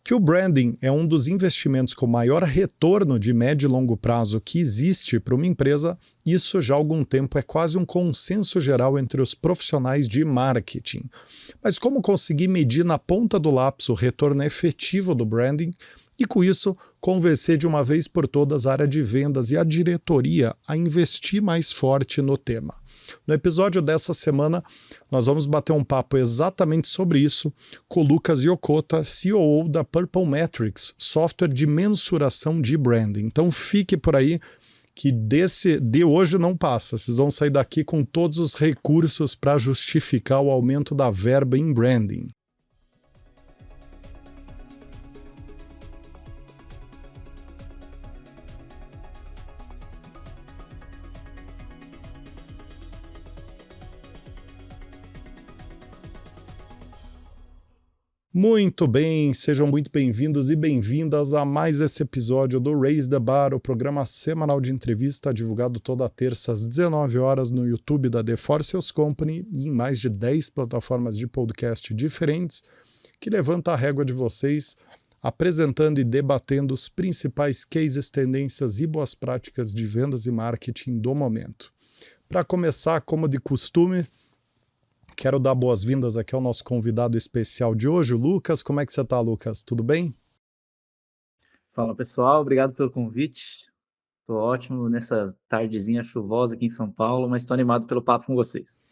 que o branding é um dos investimentos com maior retorno de médio e longo prazo que existe para uma empresa, isso já há algum tempo é quase um consenso geral entre os profissionais de marketing. Mas como conseguir medir na ponta do lápis o retorno efetivo do branding e, com isso, convencer de uma vez por todas a área de vendas e a diretoria a investir mais forte no tema? No episódio dessa semana, nós vamos bater um papo exatamente sobre isso com o Lucas Yokota, CEO da Purple Metrics, software de mensuração de branding. Então fique por aí que de hoje não passa. Vocês vão sair daqui com todos os recursos para justificar o aumento da verba em branding. Muito bem, sejam muito bem-vindos e bem-vindas a mais esse episódio do Raise the Bar, o programa semanal de entrevista divulgado toda terça às 19 horas no YouTube da The For Sales Company e em mais de 10 plataformas de podcast diferentes, que levanta a régua de vocês, apresentando e debatendo os principais cases, tendências e boas práticas de vendas e marketing do momento. Para começar, como de costume, quero dar boas-vindas aqui ao nosso convidado especial de hoje, o Lucas. Como é que você está, Lucas? Tudo bem? Fala, pessoal. Obrigado pelo convite. Estou ótimo nessa tardezinha chuvosa aqui em São Paulo, mas estou animado pelo papo com vocês.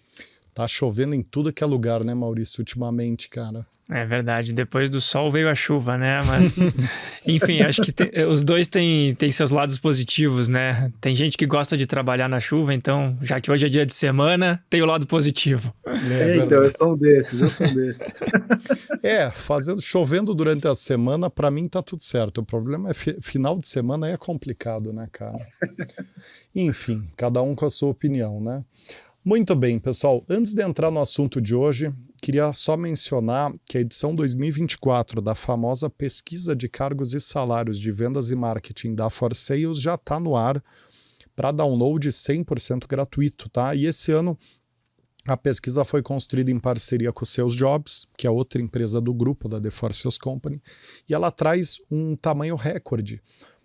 Tá chovendo em tudo que é lugar, né, Maurício, ultimamente, cara? É verdade, depois do sol veio a chuva, né? Mas, enfim, acho que os dois têm seus lados positivos, né? Tem gente que gosta de trabalhar na chuva, então, já que hoje é dia de semana, tem o lado positivo. Então, eu sou um desses. Chovendo durante a semana, para mim tá tudo certo. O problema é final de semana é complicado, né, cara? Enfim, cada um com a sua opinião, né? Muito bem, pessoal. Antes de entrar no assunto de hoje, queria só mencionar que a edição 2024 da famosa Pesquisa de Cargos e Salários de Vendas e Marketing da For Sales já está no ar para download 100% gratuito, tá? E esse ano a pesquisa foi construída em parceria com o Sales Jobs, que é outra empresa do grupo da The For Sales Company, e ela traz um tamanho recorde.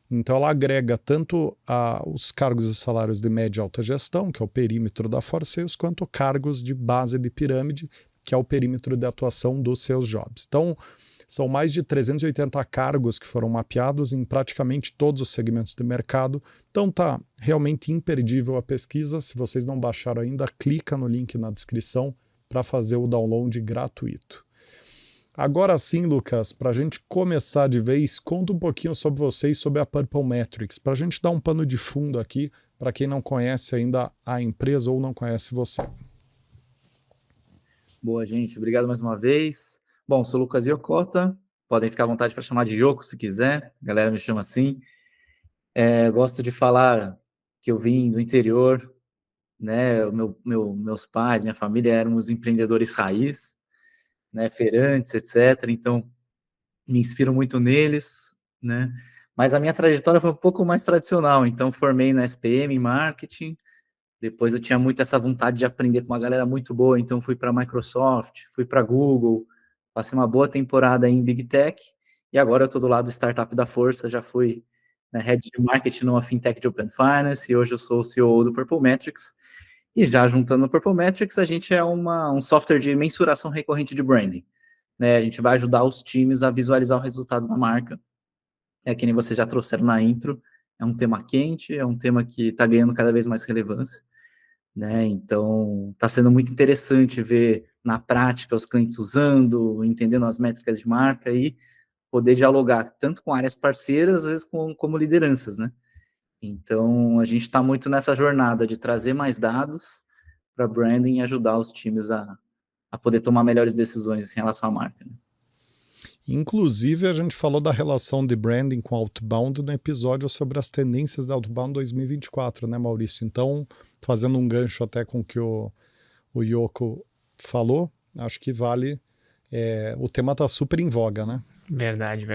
Então ela agrega tanto os cargos e salários de média e alta gestão, que é o perímetro da For Sales, quanto cargos de base de pirâmide, que é o perímetro de atuação dos Sales Jobs. Então são mais de 380 cargos que foram mapeados em praticamente todos os segmentos do mercado. Então tá realmente imperdível a pesquisa. Se vocês não baixaram ainda, clica no link na descrição para fazer o download gratuito. Agora sim, Lucas, para a gente começar de vez, conta um pouquinho sobre vocês, sobre a Purple Metrics, para a gente dar um pano de fundo aqui, para quem não conhece ainda a empresa ou não conhece você. Boa, gente. Obrigado mais uma vez. Bom, sou Lucas Yokota. Podem ficar à vontade para chamar de Yoko se quiser. A galera me chama assim. Gosto de falar que eu vim do interior, né? Meus pais, minha família éramos empreendedores raiz, né, feirantes, etc. Então, me inspiro muito neles, né? Mas a minha trajetória foi um pouco mais tradicional. Então, formei na SPM em marketing. Depois eu tinha muito essa vontade de aprender com uma galera muito boa. Então, fui para a Microsoft, fui para a Google, passei uma boa temporada em Big Tech. E agora eu estou do lado do startup da Força. Já fui, né, Head de Marketing numa Fintech de Open Finance. E hoje eu sou o CEO do Purple Metrics. E já juntando o Purple Metrics, a gente é um software de mensuração recorrente de branding, né? A gente vai ajudar os times a visualizar o resultado da marca. Que nem vocês já trouxeram na intro, é um tema quente, é um tema que está ganhando cada vez mais relevância, né? Então, está sendo muito interessante ver na prática os clientes usando, entendendo as métricas de marca e poder dialogar tanto com áreas parceiras, às vezes como lideranças, né? Então, a gente está muito nessa jornada de trazer mais dados para branding e ajudar os times a poder tomar melhores decisões em relação à marca, né? Inclusive, a gente falou da relação de branding com outbound no episódio sobre as tendências da outbound 2024, né, Maurício? Então, fazendo um gancho até com o que o Yoko falou, acho que vale... o tema está super em voga, né? Verdade.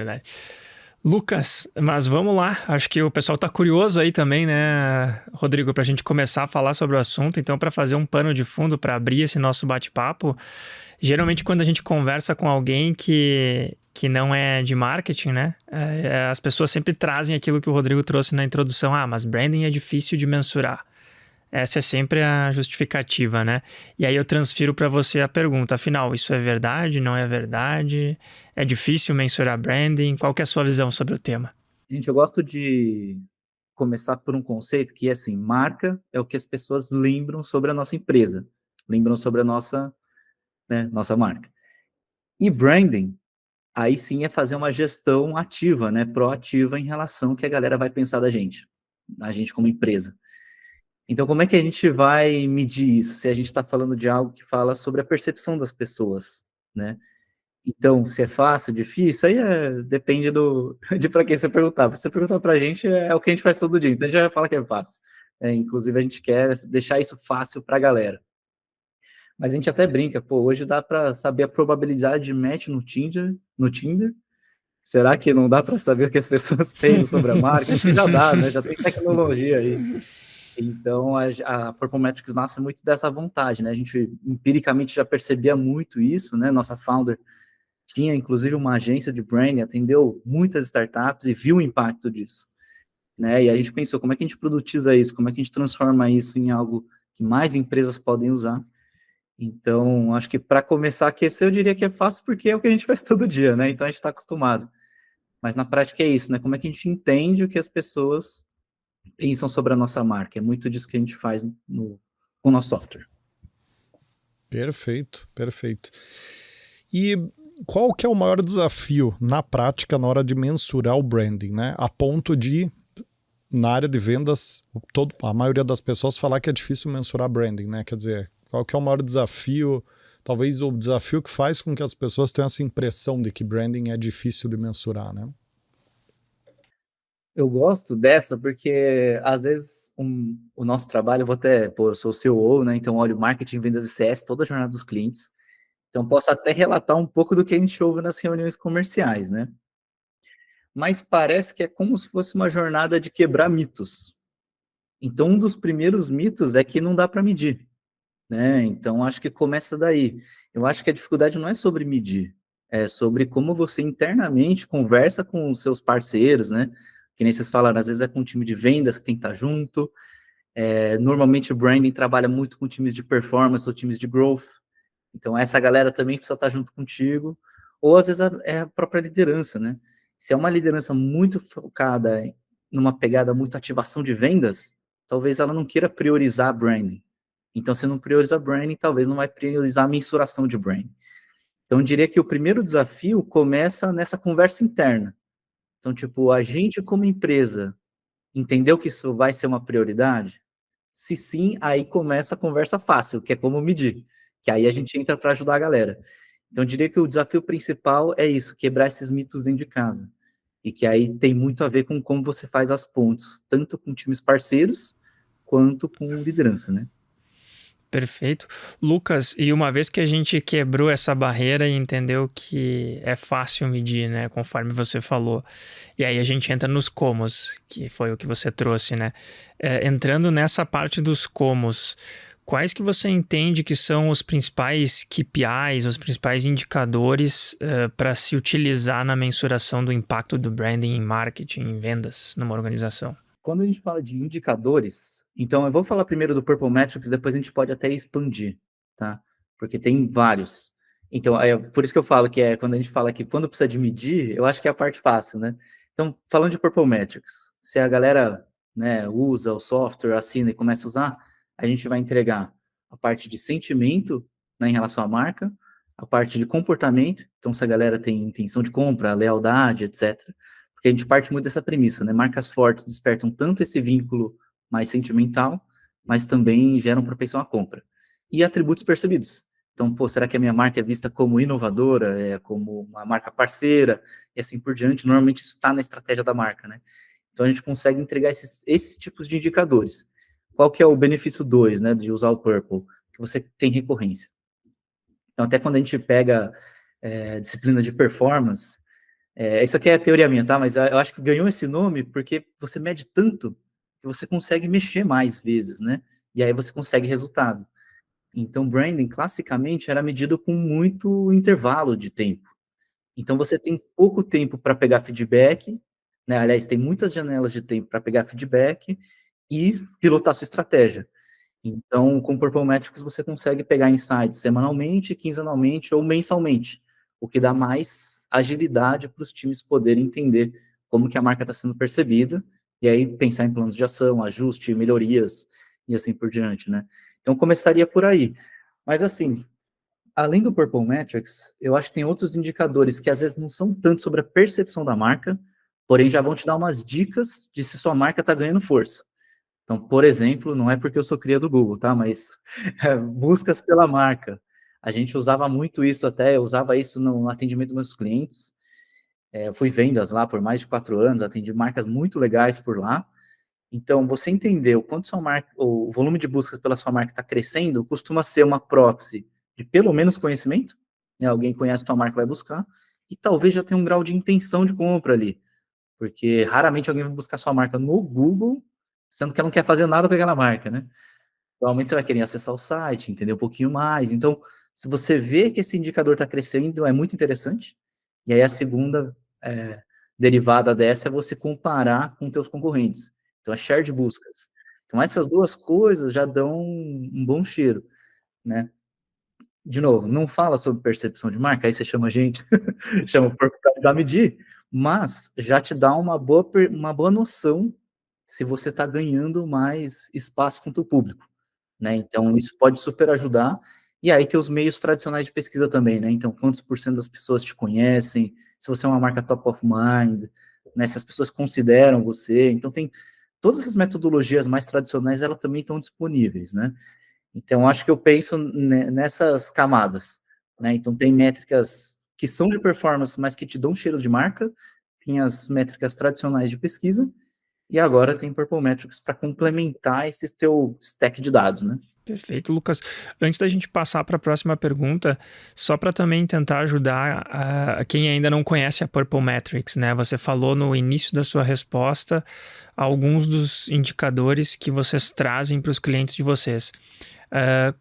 Lucas, mas vamos lá, acho que o pessoal está curioso aí também, né, Rodrigo, para a gente começar a falar sobre o assunto. Então, para fazer um pano de fundo, para abrir esse nosso bate-papo, geralmente quando a gente conversa com alguém que que não é de marketing, né? As pessoas sempre trazem aquilo que o Rodrigo trouxe na introdução. Mas branding é difícil de mensurar. Essa é sempre a justificativa, né? E aí eu transfiro para você a pergunta, afinal, isso é verdade, não é verdade? É difícil mensurar branding? Qual que é a sua visão sobre o tema? Gente, eu gosto de começar por um conceito que é assim, marca é o que as pessoas lembram sobre a nossa empresa, lembram sobre a nossa marca. E branding, aí sim é fazer uma gestão ativa, né, proativa em relação ao que a galera vai pensar da gente, a gente como empresa. Então, como é que a gente vai medir isso? Se a gente está falando de algo que fala sobre a percepção das pessoas, né? Então, se é fácil, difícil, aí depende de para quem você perguntar. Se você perguntar para a gente, é o que a gente faz todo dia, então a gente já fala que é fácil. Inclusive, a gente quer deixar isso fácil para a galera. Mas a gente até brinca, hoje dá para saber a probabilidade de match no Tinder. Será que não dá para saber o que as pessoas pensam sobre a marca? Acho que já dá, né? Já tem tecnologia aí. Então, a Purple Metrics nasce muito dessa vontade, né? A gente empiricamente já percebia muito isso, né? Nossa founder tinha, inclusive, uma agência de branding, atendeu muitas startups e viu o impacto disso, né? E a gente pensou, como é que a gente produtiza isso? Como é que a gente transforma isso em algo que mais empresas podem usar? Então, acho que para começar a aquecer, eu diria que é fácil, porque é o que a gente faz todo dia, né? Então, a gente está acostumado. Mas na prática é isso, né? Como é que a gente entende o que as pessoas pensam sobre a nossa marca? É muito disso que a gente faz com o nosso software. Perfeito, perfeito. E qual que é o maior desafio na prática na hora de mensurar o branding, né? A ponto de, na área de vendas, a maioria das pessoas falar que é difícil mensurar branding, né? Quer dizer, qual que é o maior desafio, talvez o desafio que faz com que as pessoas tenham essa impressão de que branding é difícil de mensurar, né? Eu gosto dessa porque, às vezes, o nosso trabalho, eu sou o CEO, né? Então, olho marketing, vendas e CS, toda a jornada dos clientes. Então, posso até relatar um pouco do que a gente ouve nas reuniões comerciais, né? Mas parece que é como se fosse uma jornada de quebrar mitos. Então, um dos primeiros mitos é que não dá para medir, né? Então, acho que começa daí. Eu acho que a dificuldade não é sobre medir, é sobre como você internamente conversa com os seus parceiros, né? Que nem vocês falaram, às vezes é com o time de vendas que tem que estar junto. Normalmente o branding trabalha muito com times de performance ou times de growth. Então, essa galera também precisa estar junto contigo. Ou, às vezes, é a própria liderança, né? Se é uma liderança muito focada numa pegada muito ativação de vendas, talvez ela não queira priorizar branding. Então, se não prioriza branding, talvez não vai priorizar a mensuração de branding. Então, eu diria que o primeiro desafio começa nessa conversa interna. Então, tipo, a gente como empresa entendeu que isso vai ser uma prioridade? Se sim, aí começa a conversa fácil, que é como medir. Que aí a gente entra para ajudar a galera. Então, eu diria que o desafio principal é isso, quebrar esses mitos dentro de casa. E que aí tem muito a ver com como você faz as pontes, tanto com times parceiros, quanto com liderança, né? Perfeito. Lucas, e uma vez que a gente quebrou essa barreira e entendeu que é fácil medir, né, conforme você falou, e aí a gente entra nos comos, que foi o que você trouxe, né? Entrando nessa parte dos comos, quais que você entende que são os principais KPIs, os principais indicadores para se utilizar na mensuração do impacto do branding em marketing, em vendas, numa organização? Quando a gente fala de indicadores, então eu vou falar primeiro do Purple Metrics, depois a gente pode até expandir, tá? Porque tem vários. Então, por isso que eu falo que quando a gente fala que quando precisa de medir, eu acho que é a parte fácil, né? Então, falando de Purple Metrics, se a galera, né, usa o software, assina e começa a usar, a gente vai entregar a parte de sentimento, né, em relação à marca, a parte de comportamento, então se a galera tem intenção de compra, lealdade, etc. Porque a gente parte muito dessa premissa, né? Marcas fortes despertam tanto esse vínculo mais sentimental, mas também geram propensão à compra. E atributos percebidos. Então, será que a minha marca é vista como inovadora, como uma marca parceira, e assim por diante? Normalmente isso está na estratégia da marca, né? Então, a gente consegue entregar esses tipos de indicadores. Qual que é o benefício 2, né, de usar o Purple? Que você tem recorrência. Então, até quando a gente pega disciplina de performance, isso aqui é a teoria minha, tá? Mas eu acho que ganhou esse nome porque você mede tanto que você consegue mexer mais vezes, né? E aí você consegue resultado. Então, branding, classicamente, era medido com muito intervalo de tempo. Então, você tem pouco tempo para pegar feedback, né? Aliás, tem muitas janelas de tempo para pegar feedback e pilotar sua estratégia. Então, com o Purple Metrics, você consegue pegar insights semanalmente, quinzenalmente ou mensalmente, o que dá mais agilidade para os times poderem entender como que a marca está sendo percebida, e aí pensar em planos de ação, ajuste, melhorias, e assim por diante, né? Então, começaria por aí. Mas, assim, além do Purple Metrics, eu acho que tem outros indicadores que às vezes não são tanto sobre a percepção da marca, porém já vão te dar umas dicas de se sua marca está ganhando força. Então, por exemplo, não é porque eu sou cria do Google, tá? Mas buscas pela marca. A gente usava muito isso até, eu usava isso no atendimento dos meus clientes. Eu fui vendas lá por mais de 4 anos, atendi marcas muito legais por lá. Então, você entender o quanto sua marca, o volume de buscas pela sua marca está crescendo, costuma ser uma proxy de pelo menos conhecimento, né? Alguém conhece tua marca vai buscar, e talvez já tenha um grau de intenção de compra ali, porque raramente alguém vai buscar sua marca no Google, sendo que ela não quer fazer nada com aquela marca, né? Provavelmente você vai querer acessar o site, entender um pouquinho mais. Então, se você vê que esse indicador está crescendo, é muito interessante. E aí a segunda derivada dessa é você comparar com teus concorrentes. Então, a share de buscas. Então, essas duas coisas já dão um bom cheiro, né? De novo, não fala sobre percepção de marca, aí você chama a gente, chama o corpo para ajudar a medir, mas já te dá uma boa noção se você está ganhando mais espaço com o teu público, né? Então, isso pode super ajudar. E aí tem os meios tradicionais de pesquisa também, né? Então, quantos por cento das pessoas te conhecem, se você é uma marca top of mind, né? Se as pessoas consideram você. Então, tem todas essas metodologias mais tradicionais, elas também estão disponíveis, né? Então, acho que eu penso nessas camadas, né? Então, tem métricas que são de performance, mas que te dão cheiro de marca, tem as métricas tradicionais de pesquisa, e agora tem Purple Metrics para complementar esse teu stack de dados, né? Perfeito, Lucas. Antes da gente passar para a próxima pergunta, só para também tentar ajudar a quem ainda não conhece a Purple Metrics, né? Você falou no início da sua resposta alguns dos indicadores que vocês trazem para os clientes de vocês.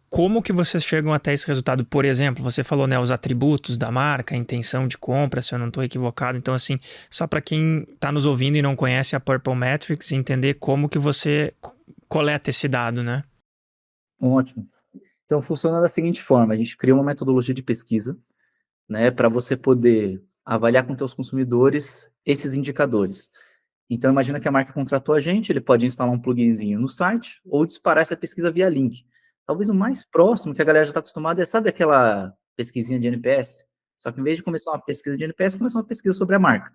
Como que vocês chegam até esse resultado? Por exemplo, você falou, né, os atributos da marca, a intenção de compra, se eu não estou equivocado. Então, assim, só para quem está nos ouvindo e não conhece a Purple Metrics, entender como que você coleta esse dado, né? Ótimo. Então, funciona da seguinte forma, a gente cria uma metodologia de pesquisa, né, para você poder avaliar com seus consumidores esses indicadores. Então, imagina que a marca contratou a gente, ele pode instalar um pluginzinho no site ou disparar essa pesquisa via link. Talvez o mais próximo que a galera já está acostumada é, sabe aquela pesquisinha de NPS? Só que em vez de começar uma pesquisa de NPS, começa uma pesquisa sobre a marca.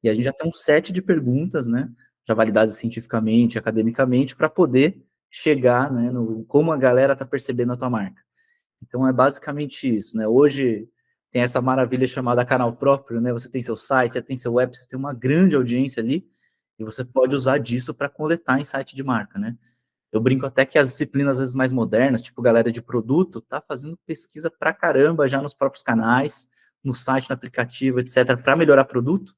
E a gente já tem um set de perguntas, né, já validadas cientificamente, academicamente, para poder chegar, né, no como a galera está percebendo a tua marca. Então, é basicamente isso, né? Hoje tem essa maravilha chamada canal próprio, né? Você tem seu site, você tem seu web, você tem uma grande audiência ali, e você pode usar disso para coletar insight de marca, né? Eu brinco até que as disciplinas às vezes mais modernas, tipo galera de produto, tá fazendo pesquisa pra caramba já nos próprios canais, no site, no aplicativo, etc, para melhorar produto.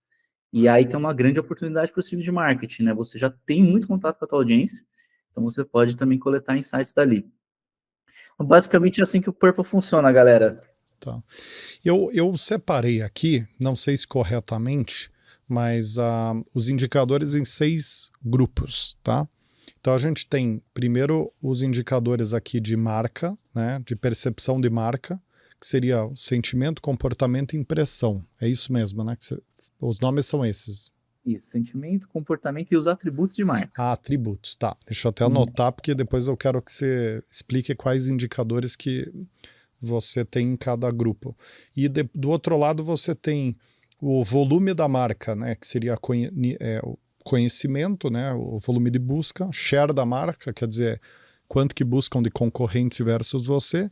E aí tem uma grande oportunidade para o time de marketing, né? Você já tem muito contato com a tua audiência, então você pode também coletar insights dali. Então, basicamente é assim que o Purple funciona, galera. Tá. Eu separei aqui, não sei se corretamente, mas os indicadores em 6 grupos, tá? Então a gente tem primeiro os indicadores aqui de marca, né, de percepção de marca, que seria o sentimento, comportamento e impressão. É isso mesmo, né? Os nomes são esses. Isso, sentimento, comportamento e os atributos de marca. Atributos, tá. Deixa eu até anotar, porque depois eu quero que você explique quais indicadores que você tem em cada grupo. E do outro lado você tem o volume da marca, né, que seria o conhecimento, né, o volume de busca, share da marca, quer dizer, quanto que buscam de concorrentes versus você,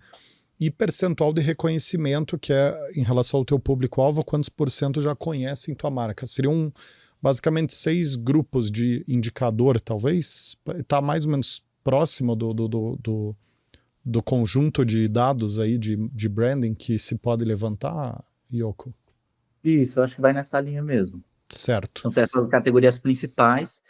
e percentual de reconhecimento, que é em relação ao teu público-alvo, quantos por cento já conhecem tua marca. Seriam basicamente 6 grupos de indicador, talvez? Está mais ou menos próximo do conjunto de dados aí de branding que se pode levantar, Yoko? Isso, eu acho que vai nessa linha mesmo. Certo. Então tem essas categorias principais.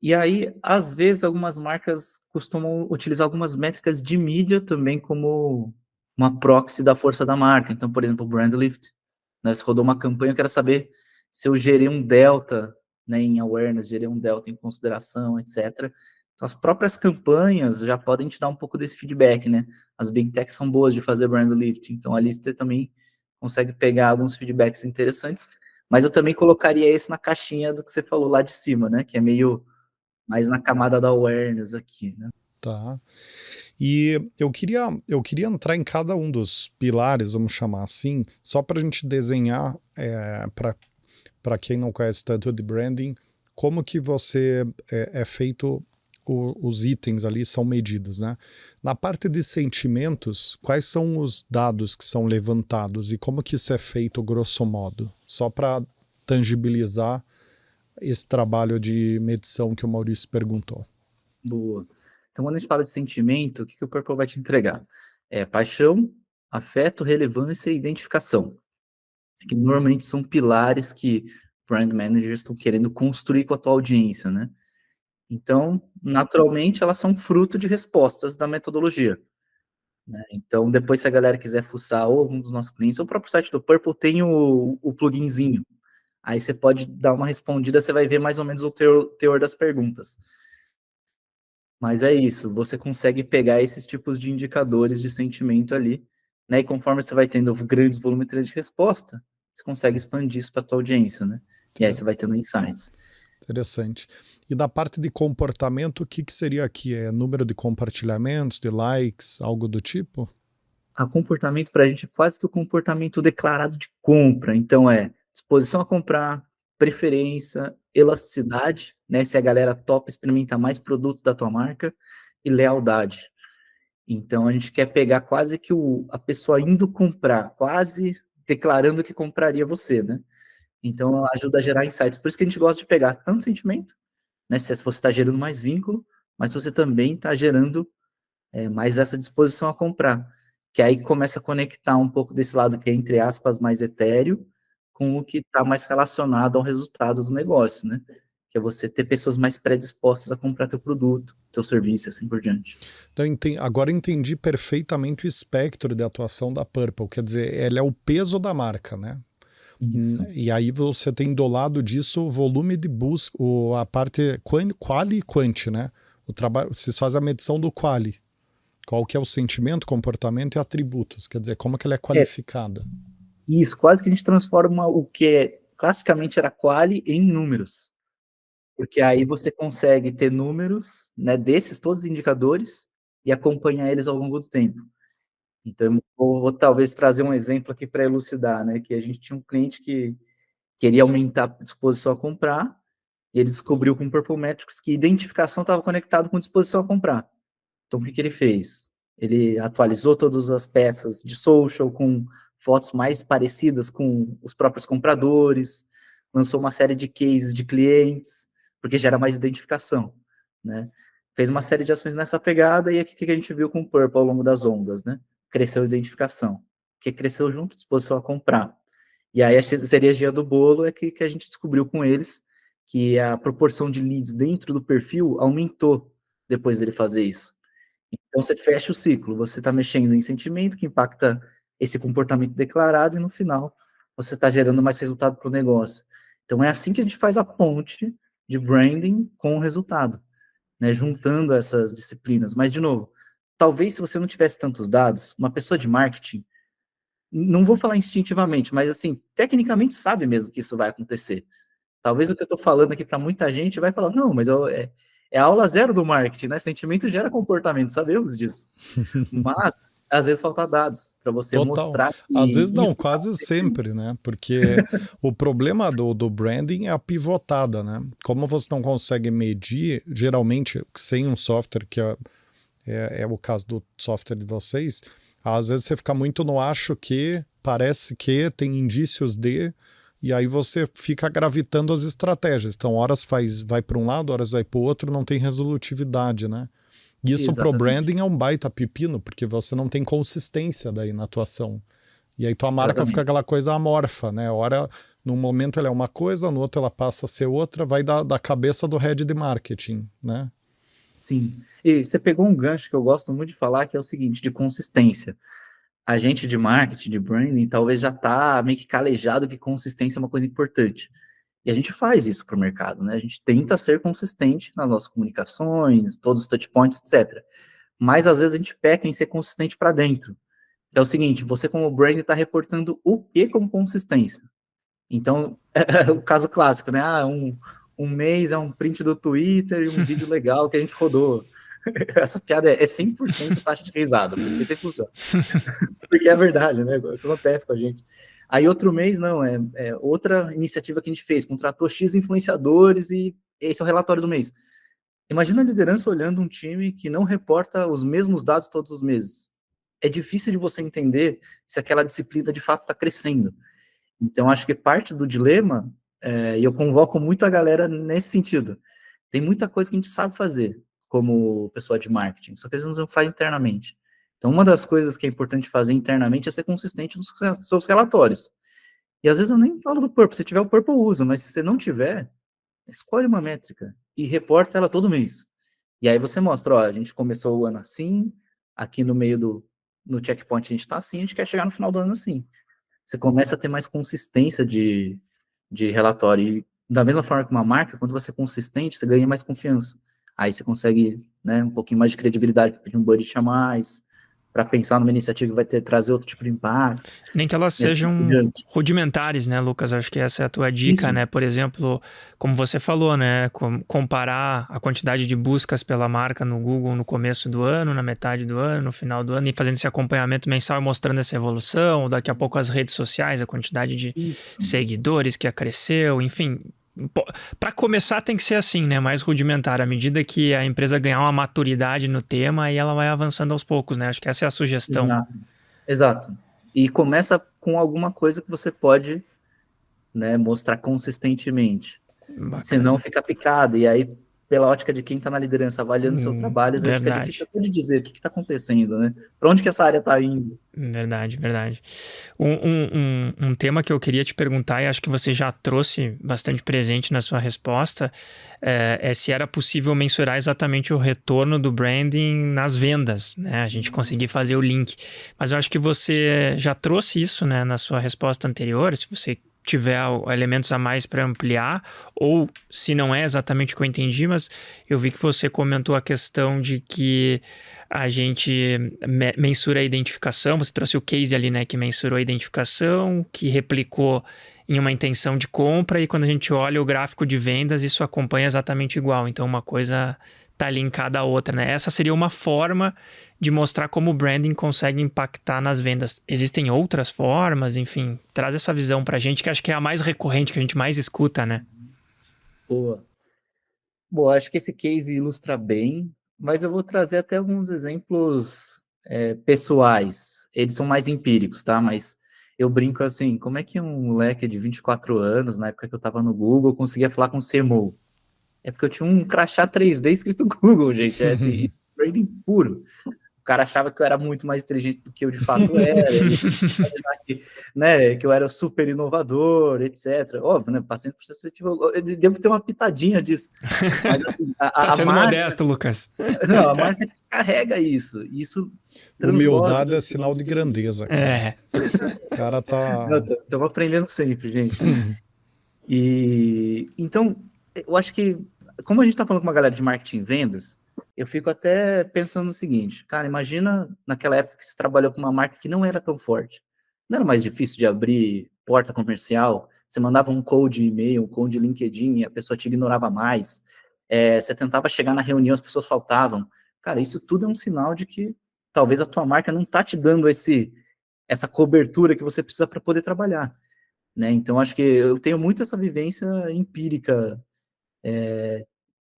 E aí, às vezes, algumas marcas costumam utilizar algumas métricas de mídia também como uma proxy da força da marca. Então, por exemplo, o Brand Lift, né? Se rodou uma campanha, eu quero saber se eu gerei um delta, né, em awareness, gerei um delta em consideração, etc. Então, as próprias campanhas já podem te dar um pouco desse feedback, né? As Big Techs são boas de fazer brand lift, então ali você também consegue pegar alguns feedbacks interessantes, mas eu também colocaria esse na caixinha do que você falou lá de cima, né? Que é meio mais na camada da awareness aqui, né? Tá. E eu queria entrar em cada um dos pilares, vamos chamar assim, só para a gente desenhar, para quem não conhece tanto de branding, como que você é feito, os itens ali são medidos, né? Na parte de sentimentos, quais são os dados que são levantados e como que isso é feito grosso modo? Só para tangibilizar esse trabalho de medição que o Maurício perguntou. Boa. Então, quando a gente fala de sentimento, o que que o Purple vai te entregar? É paixão, afeto, relevância e identificação, que normalmente são pilares que brand managers estão querendo construir com a tua audiência, né? Então, naturalmente, elas são fruto de respostas da metodologia, né? Então, depois, se a galera quiser fuçar ou algum dos nossos clientes, ou o próprio site do Purple tem o pluginzinho. Aí você pode dar uma respondida, você vai ver mais ou menos o teor das perguntas. Mas é isso, você consegue pegar esses tipos de indicadores de sentimento ali, né? E conforme você vai tendo grandes volumetrias de resposta, você consegue expandir isso para a tua audiência, né? E aí você vai tendo insights. Interessante. E da parte de comportamento, o que seria aqui? É número de compartilhamentos, de likes, algo do tipo? A comportamento para a gente é quase que o comportamento declarado de compra. Então disposição a comprar, preferência, elasticidade, né? Se a galera topa experimentar mais produtos da tua marca, e lealdade. Então, a gente quer pegar quase que a pessoa indo comprar, quase declarando que compraria você, né? Então, ajuda a gerar insights. Por isso que a gente gosta de pegar tanto sentimento, né? Se você está gerando mais vínculo, mas se você também está gerando mais essa disposição a comprar. Que aí começa a conectar um pouco desse lado que é, entre aspas, mais etéreo, com o que está mais relacionado ao resultado do negócio, né? Que é você ter pessoas mais predispostas a comprar teu produto, teu serviço, assim por diante. Então, agora entendi perfeitamente o espectro de atuação da Purple. Quer dizer, ela é o peso da marca, né? Isso. E aí você tem do lado disso o volume de busca, a parte quali e quanti, né? O trabalho, vocês fazem a medição do quali. Qual que é o sentimento, comportamento e atributos. Quer dizer, como que ela é qualificada. Isso, quase que a gente transforma o que classicamente era quali em números. Porque aí você consegue ter números, né, desses todos os indicadores e acompanhar eles ao longo do tempo. Então, eu vou talvez trazer um exemplo aqui para elucidar, né, que a gente tinha um cliente que queria aumentar a disposição a comprar, e ele descobriu com o Purple Metrics que identificação estava conectado com disposição a comprar. Então, o que ele fez? Ele atualizou todas as peças de social com fotos mais parecidas com os próprios compradores, lançou uma série de cases de clientes, porque gera mais identificação, né? Fez uma série de ações nessa pegada e aqui que a gente viu com o Purple ao longo das ondas, né? Cresceu a identificação, que cresceu junto, disposição a comprar. E aí a cereja do bolo é que a gente descobriu com eles que a proporção de leads dentro do perfil aumentou depois dele fazer isso. Então você fecha o ciclo, você está mexendo em sentimento que impacta esse comportamento declarado e no final você está gerando mais resultado para o negócio. Então é assim que a gente faz a ponte de branding com o resultado, né? Juntando essas disciplinas. Mas, de novo, talvez se você não tivesse tantos dados, uma pessoa de marketing, não vou falar instintivamente, mas assim, tecnicamente sabe mesmo que isso vai acontecer. Talvez o que eu estou falando aqui para muita gente vai falar, não, mas é a aula zero do marketing, né? Sentimento gera comportamento, sabemos disso. Mas, às vezes, falta dados para você mostrar que Às vezes não, isso quase sempre, né? Porque o problema do branding é a pivotada, né? Como você não consegue medir, geralmente, sem um software, que é o caso do software de vocês, às vezes você fica muito no acho que, parece que, tem indícios de... E aí você fica gravitando as estratégias. Então, horas vai para um lado, horas vai para o outro, não tem resolutividade, né? Isso pro branding é um baita pepino, porque você não tem consistência daí na atuação. E aí tua marca fica aquela coisa amorfa, né? Hora, num momento ela é uma coisa, no outro ela passa a ser outra, vai da cabeça do head de marketing, né? Sim. E você pegou um gancho que eu gosto muito de falar, que é o seguinte, de consistência. a gente de marketing, de branding, talvez já tá meio que calejado que consistência é uma coisa importante. E a gente faz isso para o mercado, né? A gente tenta ser consistente nas nossas comunicações, todos os touch points, etc. Mas às vezes a gente peca em ser consistente para dentro. É o seguinte, você como brand está reportando o que como consistência? Então, é o caso clássico, né? Um mês é um print do Twitter e um vídeo legal que a gente rodou. Essa piada é 100% taxa de risada, porque sempre funciona. Porque é verdade, né? Acontece com a gente. Aí outro mês, não, é outra iniciativa que a gente fez, contratou X influenciadores e esse é o relatório do mês. Imagina a liderança olhando um time que não reporta os mesmos dados todos os meses. É difícil de você entender se aquela disciplina de fato está crescendo. Então, acho que parte do dilema, e eu convoco muito a galera nesse sentido, tem muita coisa que a gente sabe fazer como pessoa de marketing, só que a gente não faz internamente. Então, uma das coisas que é importante fazer internamente é ser consistente nos seus relatórios. E às vezes eu nem falo do purple, se tiver o purple usa, mas se você não tiver, escolhe uma métrica e reporta ela todo mês. E aí você mostra, ó, a gente começou o ano assim, aqui no meio no checkpoint a gente está assim, a gente quer chegar no final do ano assim. Você começa a ter mais consistência de relatório. E da mesma forma que uma marca, quando você é consistente, você ganha mais confiança. Aí você consegue, né, um pouquinho mais de credibilidade para pedir um budget a mais, para pensar numa iniciativa que vai trazer outro tipo de impacto. Nem que elas E assim por sejam diante. rudimentares, né, Lucas? Acho que essa é a tua dica, Isso. né? Por exemplo, como você falou, né? Comparar a quantidade de buscas pela marca no Google no começo do ano, na metade do ano, no final do ano, e fazendo esse acompanhamento mensal e mostrando essa evolução. Daqui a pouco as redes sociais, a quantidade de seguidores que cresceu, enfim. Para começar tem que ser assim, né? Mais rudimentar. À medida que a empresa ganhar uma maturidade no tema, aí ela vai avançando aos poucos, né? Acho que essa é a sugestão. Exato. E começa com alguma coisa que você pode, né, mostrar consistentemente. Bacana. Senão fica picado. E aí, pela ótica de quem está na liderança avaliando o seu trabalho, às vezes fica difícil até de dizer o que está acontecendo, né? Para onde que essa área está indo? Verdade, verdade. Um tema que eu queria te perguntar, e acho que você já trouxe bastante presente na sua resposta, é se era possível mensurar exatamente o retorno do branding nas vendas, né? A gente conseguir fazer o link. Mas eu acho que você já trouxe isso, né, na sua resposta anterior. Se você tiver elementos a mais para ampliar, ou se não é exatamente o que eu entendi, mas eu vi que você comentou a questão de que a gente mensura a identificação, você trouxe o case ali, né, que mensurou a identificação, que replicou em uma intenção de compra, e quando a gente olha o gráfico de vendas, isso acompanha exatamente igual, então uma coisa tá linkada à outra, né? Essa seria uma forma de mostrar como o branding consegue impactar nas vendas. Existem outras formas, enfim, traz essa visão pra gente, que acho que é a mais recorrente, que a gente mais escuta, né? Boa. Bom, acho que esse case ilustra bem, mas eu vou trazer até alguns exemplos pessoais. Eles são mais empíricos, tá? Mas eu brinco assim, como é que um moleque de 24 anos, na época que eu estava no Google, conseguia falar com o CMO? É porque eu tinha um crachá 3D escrito Google, gente. É assim, branding puro. O cara achava que eu era muito mais inteligente do que eu de fato era, né, que eu era super inovador, etc. Óbvio, né, paciente seletivo, eu devo ter uma pitadinha disso. Mas assim, Tá sendo marca, modesto, Lucas. Não, a marca carrega isso. Isso Humildade é sinal de grandeza, cara. É. O cara tá... Estamos aprendendo sempre, gente. E então, eu acho que, como a gente está falando com uma galera de marketing e vendas, eu fico até pensando no seguinte, cara, imagina naquela época que você trabalhou com uma marca que não era tão forte. Não era mais difícil de abrir porta comercial? Você mandava um code e-mail, um code LinkedIn, e a pessoa te ignorava mais. Você tentava chegar na reunião, as pessoas faltavam. Cara, isso tudo é um sinal de que talvez a tua marca não está te dando essa cobertura que você precisa para poder trabalhar. Né? Então, acho que eu tenho muito essa vivência empírica,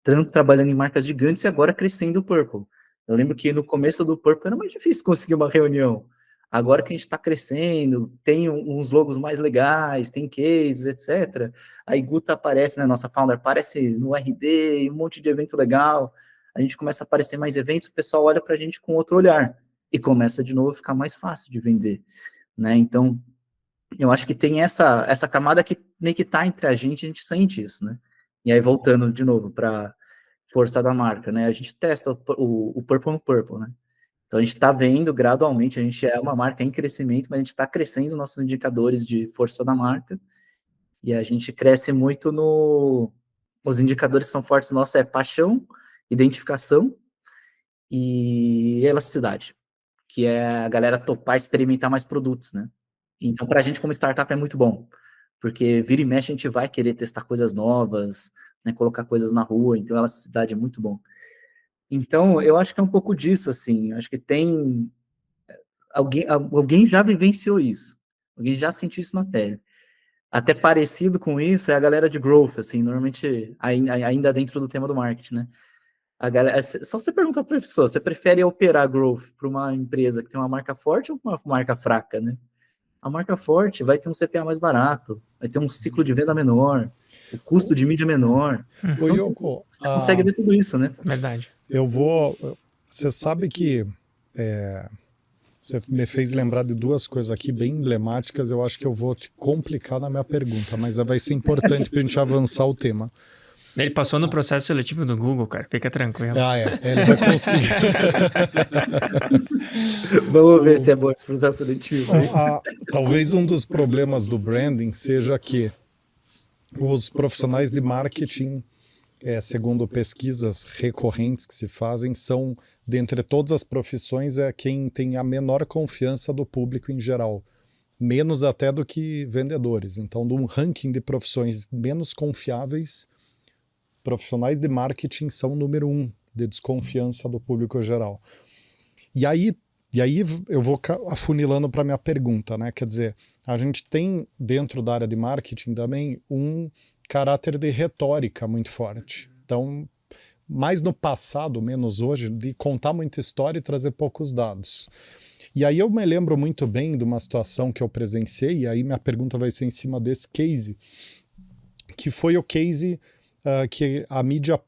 tanto trabalhando em marcas gigantes e agora crescendo o Purple. Eu lembro que no começo do Purple era mais difícil conseguir uma reunião. Agora que a gente está crescendo, tem uns logos mais legais, tem cases, etc. A Iguta aparece, né, nossa founder, aparece no RD, um monte de evento legal. A gente começa a aparecer mais eventos, o pessoal olha para a gente com outro olhar. E começa de novo a ficar mais fácil de vender. Né? Então, eu acho que tem essa camada que meio que está entre a gente sente isso, né? E aí, voltando de novo para força da marca, né? A gente testa o Purple no Purple, né? Então, a gente está vendo gradualmente, a gente é uma marca em crescimento, mas a gente está crescendo nossos indicadores de força da marca, e a gente cresce muito no... Os indicadores são fortes nossos, é paixão, identificação e elasticidade, que é a galera topar experimentar mais produtos, né? Então, para a gente como startup é muito bom, porque vira e mexe a gente vai querer testar coisas novas, né, colocar coisas na rua, então elasticidade é muito bom. Então, eu acho que é um pouco disso, assim, acho que tem... Alguém já vivenciou isso, alguém já sentiu isso na pele. Até parecido com isso é a galera de growth, assim, normalmente ainda dentro do tema do marketing, né? A galera, só você perguntar para a pessoa, você prefere operar growth para uma empresa que tem uma marca forte ou uma marca fraca, né? A marca forte vai ter um CPA mais barato, vai ter um ciclo de venda menor, o custo de mídia menor. Ô, Então, Yoko, você consegue ver tudo isso, né? Verdade. você sabe que você me fez lembrar de duas coisas aqui bem emblemáticas, eu acho que eu vou te complicar na minha pergunta, mas vai ser importante para a gente avançar o tema. Ele passou no processo seletivo do Google, cara. Fica tranquilo. Ele vai conseguir. Vamos ver se é bom esse processo seletivo. Talvez um dos problemas do branding seja que os profissionais de marketing, segundo pesquisas recorrentes que se fazem, são, dentre todas as profissões, quem tem a menor confiança do público em geral. Menos até do que vendedores. Então, de um ranking de profissões menos confiáveis, profissionais de marketing são o número 1 de desconfiança do público geral. E aí eu vou afunilando para a minha pergunta, né? Quer dizer, a gente tem dentro da área de marketing também um caráter de retórica muito forte. Então, mais no passado, menos hoje, de contar muita história e trazer poucos dados. E aí eu me lembro muito bem de uma situação que eu presenciei, e aí minha pergunta vai ser em cima desse case, que foi o case que a mídia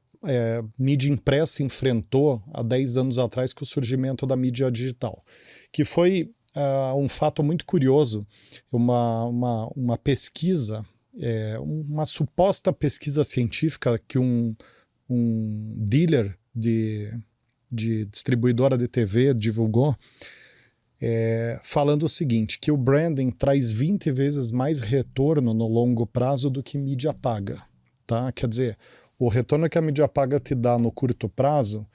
impressa enfrentou há 10 anos atrás com o surgimento da mídia digital, que foi um fato muito curioso, uma pesquisa, uma suposta pesquisa científica que um dealer de distribuidora de TV divulgou, falando o seguinte, que o branding traz 20 vezes mais retorno no longo prazo do que mídia paga. Tá? Quer dizer, o retorno que a mídia paga te dá no curto prazo,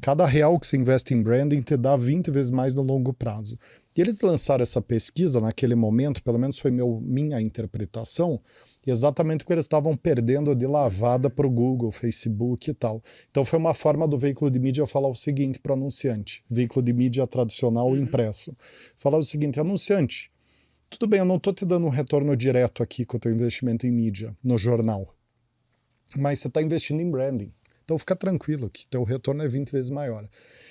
cada real que você investe em branding te dá 20 vezes mais no longo prazo. E eles lançaram essa pesquisa naquele momento, pelo menos foi minha interpretação, exatamente porque eles estavam perdendo de lavada para o Google, Facebook e tal. Então foi uma forma do veículo de mídia falar o seguinte para o anunciante, veículo de mídia tradicional impresso, falar o seguinte, anunciante, tudo bem, eu não estou te dando um retorno direto aqui com o teu investimento em mídia, no jornal, mas você está investindo em branding. Então fica tranquilo que teu retorno é 20 vezes maior.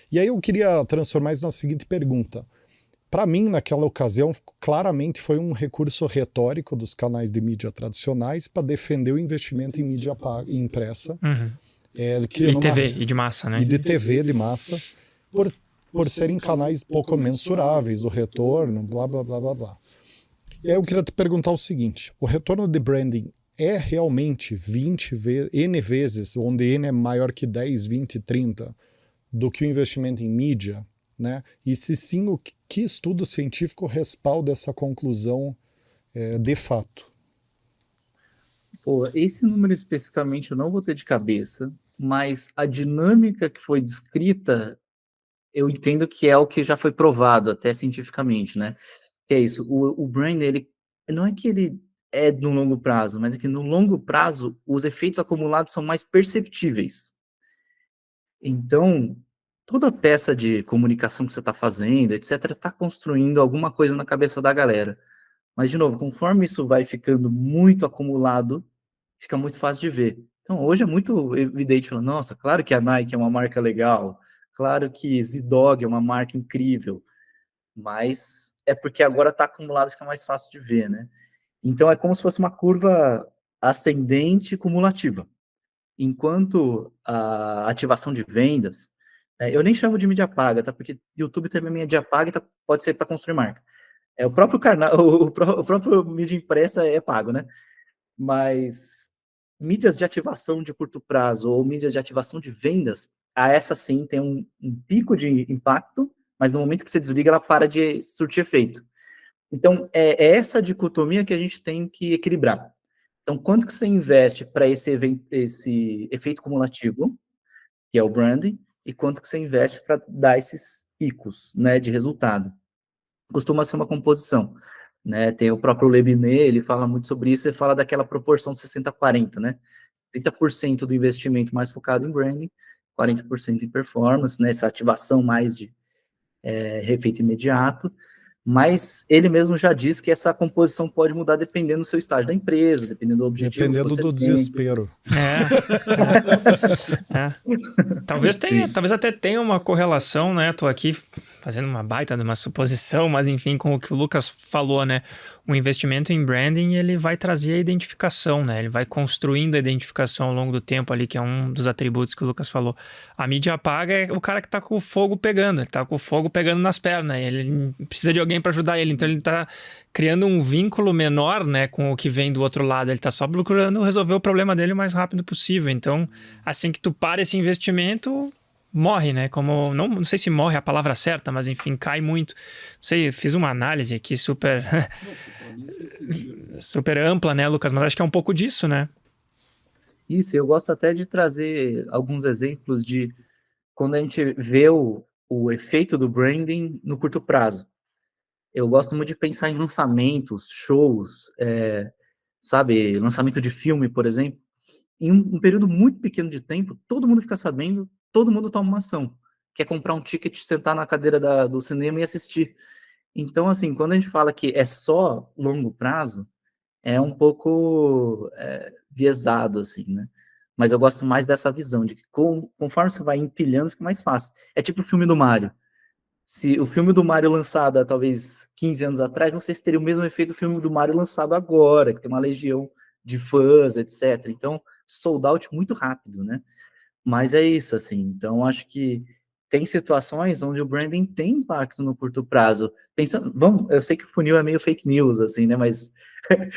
E aí eu queria transformar isso na seguinte pergunta. Para mim, naquela ocasião, claramente foi um recurso retórico dos canais de mídia tradicionais para defender o investimento em mídia impressa. Uhum. E TV, e de massa, né? E de TV, de massa, por serem canais pouco mensuráveis, o retorno, blá, blá, blá, blá, blá. E aí eu queria te perguntar o seguinte, o retorno de branding é realmente 20 vezes, N vezes, onde N é maior que 10, 20, 30, do que o investimento em mídia, né? E se sim, que estudo científico respalda essa conclusão de fato? Pô, esse número especificamente eu não vou ter de cabeça, mas a dinâmica que foi descrita, eu entendo que é o que já foi provado até cientificamente, né? Que é isso, o brain, ele não é que ele é no longo prazo, mas é que no longo prazo os efeitos acumulados são mais perceptíveis. Então, toda peça de comunicação que você está fazendo, etc., está construindo alguma coisa na cabeça da galera. Mas, de novo, conforme isso vai ficando muito acumulado, fica muito fácil de ver. Então, hoje é muito evidente, falando, nossa, claro que a Nike é uma marca legal, claro que Z-Dog é uma marca incrível, mas é porque agora está acumulado, fica mais fácil de ver, né? Então, é como se fosse uma curva ascendente cumulativa. Enquanto a ativação de vendas, eu nem chamo de mídia paga, tá? Porque YouTube também é mídia paga, tá? Pode ser para construir marca. O próprio canal, o próprio mídia impressa é pago, né? Mas mídias de ativação de curto prazo ou mídias de ativação de vendas, essa sim tem um pico de impacto mas no momento que você desliga, ela para de surtir efeito. Então, é essa dicotomia que a gente tem que equilibrar. Então, quanto que você investe para esse efeito cumulativo, que é o branding, e quanto que você investe para dar esses picos, né, de resultado. Costuma ser uma composição, né? Tem o próprio Lebinet, ele fala muito sobre isso, ele fala daquela proporção 60-40, né? 60% do investimento mais focado em branding, 40% em performance, né? Essa ativação mais de efeito imediato, mas ele mesmo já diz que essa composição pode mudar dependendo do seu estágio da empresa, dependendo do objetivo Dependendo que você do tem. desespero. Talvez até tenha uma correlação, né? Tô aqui fazendo uma baita de uma suposição, mas enfim, com o que o Lucas falou, né? O investimento em branding, ele vai trazer a identificação, né? Ele vai construindo a identificação ao longo do tempo ali, que é um dos atributos que o Lucas falou. A mídia paga é o cara que tá com o fogo pegando, ele tá com o fogo pegando nas pernas, ele precisa de alguém para ajudar ele, então ele tá criando um vínculo menor, né, com o que vem do outro lado, ele tá só procurando resolver o problema dele o mais rápido possível. Então, assim que tu para esse investimento, morre, né? Como não sei se morre a palavra certa, mas enfim, cai muito. Não sei, fiz uma análise aqui super super ampla, né, Lucas? Mas acho que é um pouco disso, né? Isso, eu gosto até de trazer alguns exemplos de quando a gente vê o efeito do branding no curto prazo. Eu gosto muito de pensar em lançamentos, shows, sabe, lançamento de filme, por exemplo. Em um período muito pequeno de tempo, todo mundo fica sabendo, todo mundo toma uma ação. Quer comprar um ticket, sentar na cadeira do cinema e assistir. Então, assim, quando a gente fala que é só longo prazo, é um pouco viesado, assim, né? Mas eu gosto mais dessa visão de que conforme você vai empilhando, fica mais fácil. É tipo o filme do Mario. Se o filme do Mario lançado há talvez 15 anos atrás, não sei se teria o mesmo efeito do filme do Mario lançado agora, que tem uma legião de fãs, etc. Então, sold out muito rápido, né? Mas é isso, assim. Então, acho que tem situações onde o branding tem impacto no curto prazo. Pensando, eu sei que o funil é meio fake news, assim, né? Mas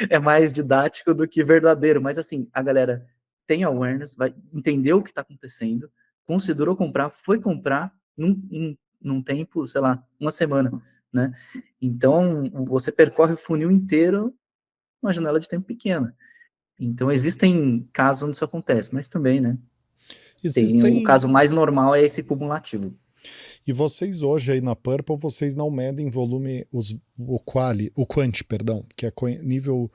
é mais didático do que verdadeiro. Mas, assim, a galera tem awareness, vai entender o que está acontecendo, considerou comprar, foi comprar num tempo, sei lá, uma semana, né? Então, você percorre o funil inteiro numa janela de tempo pequena. Então, existem casos onde isso acontece, mas também, né? O caso mais normal é esse cumulativo. E vocês hoje aí na Purple, vocês não medem volume, o quant, perdão, que é nível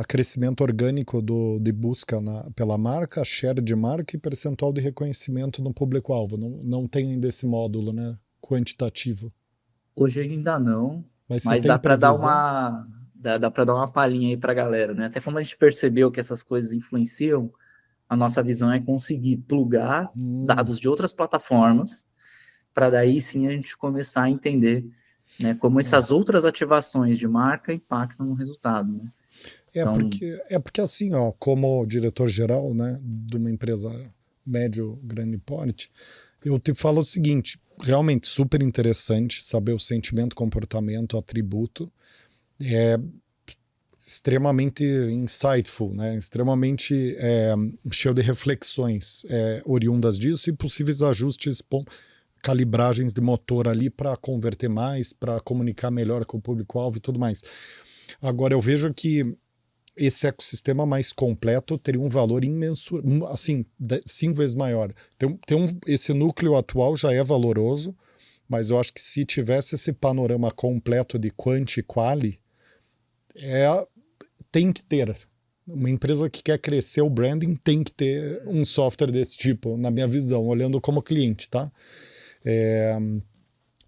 crescimento orgânico de busca pela marca, share de marca e percentual de reconhecimento no público-alvo. Não tem ainda esse módulo, né, quantitativo. Hoje ainda não, mas dá para dar uma palhinha aí para a galera, né? Até como a gente percebeu que essas coisas influenciam, a nossa visão é conseguir plugar dados de outras plataformas para daí sim a gente começar a entender, né, como essas outras ativações de marca impactam no resultado, né? Porque assim, ó, como diretor-geral, né, de uma empresa médio, grande porte, eu te falo o seguinte, realmente super interessante saber o sentimento, comportamento, atributo, extremamente insightful, né? Extremamente cheio de reflexões oriundas disso e possíveis ajustes, calibragens de motor ali para converter mais, para comunicar melhor com o público-alvo e tudo mais. Agora, eu vejo que esse ecossistema mais completo teria um valor imensurável, assim, 5 vezes maior. Esse núcleo atual já é valoroso, mas eu acho que se tivesse esse panorama completo de quant e quali, tem que ter. Uma empresa que quer crescer o branding tem que ter um software desse tipo, na minha visão, olhando como cliente, tá?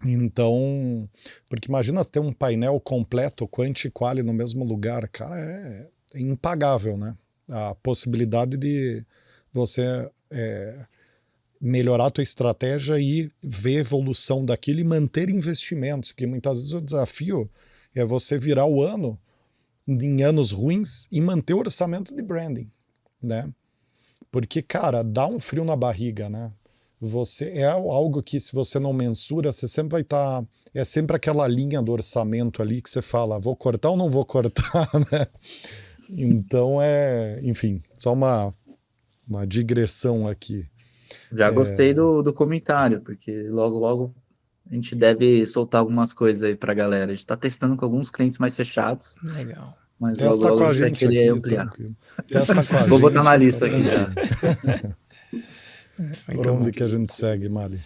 Então, porque imagina ter um painel completo, quant e quali no mesmo lugar, cara, é impagável, né? A possibilidade de você melhorar a tua estratégia e ver a evolução daquilo e manter investimentos, porque muitas vezes o desafio é você virar o ano em anos ruins e manter o orçamento de branding, né? Porque, cara, dá um frio na barriga, né? É algo que se você não mensura, você sempre vai estar... É sempre aquela linha do orçamento ali que você fala, vou cortar ou não vou cortar, né? Então enfim, só uma digressão aqui. Já gostei do comentário, porque logo a gente deve soltar algumas coisas aí pra galera. A gente tá testando com alguns clientes mais fechados, Legal. mas logo, Testa logo com a a gente vai gente querer aqui, ampliar. tranquilo. Testa com a gente. Vou botar na lista tá aqui já. tranquilo. Por Muito onde bom. que a gente segue, Mali?